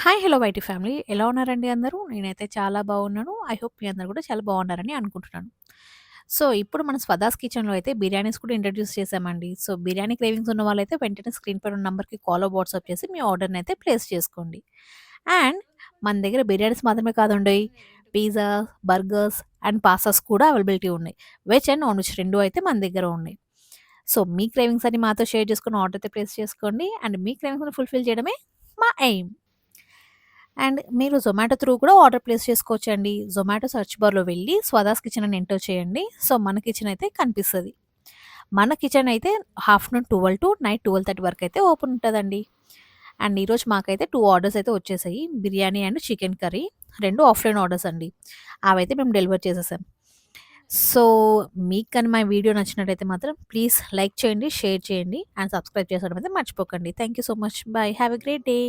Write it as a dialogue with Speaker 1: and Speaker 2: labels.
Speaker 1: Hi! Hello YT family. ఎలా ఉన్నారండి అందరూ? నేనైతే చాలా బాగున్నాను. ఐ హోప్ మీ అందరూ కూడా చాలా బాగున్నారని అనుకుంటున్నాను. సో, ఇప్పుడు మన స్వదాస్ కిచెన్‌లో అయితే బిర్యానీస్ కూడా ఇంట్రొడ్యూస్ చేశామండి. సో, బిర్యానీ క్రేవింగ్స్ ఉన్న వాళ్ళైతే వెంటనే స్క్రీన్ పైన ఉన్న నంబర్‌కి కాల్ ఆర్ వాట్సాప్ చేసి మీ ఆర్డర్‌నైతే ప్లేస్ చేసుకోండి. అండ్ మన దగ్గర బిర్యానీస్ మాత్రమే కాదండోయ్! పిజ్జా, బర్గర్స్ అండ్ పాస్తాస్ కూడా అవైలబిలిటీ ఉన్నాయి. వెజ్ అండ్ నాన్ వెజ్ 2 అయితే మన దగ్గర ఉన్నాయి. సో, మీ క్రేవింగ్స్ అన్ని మాతో షేర్ చేసుకొని ఆర్డర్ అయితే ప్లేస్ చేసుకోండి. అండ్ మీ క్రేవింగ్స్‌ని ఫుల్‌ఫిల్ చేయడమే మా ఎయిమ్. అండ్ మీరు జొమాటో త్రూ కూడా ఆర్డర్ ప్లేస్ చేసుకోవచ్చండి. జొమాటో సెర్చ్ బార్‌లో వెళ్లి స్వదాస్ కిచెన్ అని ఎంటర్ చేయండి. సో, మన కిచెన్ అయితే కనిపిస్తది. మన కిచెన్ అయితే ఆఫ్టర్‌నూన్ 12 టు నైట్ 12:30 వరకైతే ఓపెన్ ఉంటదండి. అండ్ ఈరోజు మాకైతే 2 ఆర్డర్స్ అయితే వచ్చేసాయి. Biryani and chicken curry. 2 offline orders అండి. అవైతే మేము డెలివర్ చేసేసాం. సో, మీకు కానీ మా వీడియో నచ్చినట్టయితే మాత్రం ప్లీజ్ లైక్ చేయండి, షేర్ చేయండి అండ్ సబ్స్క్రైబ్ చేసుకోవడం అయితే మర్చిపోకండి. Thank you so much. By. Have a great day.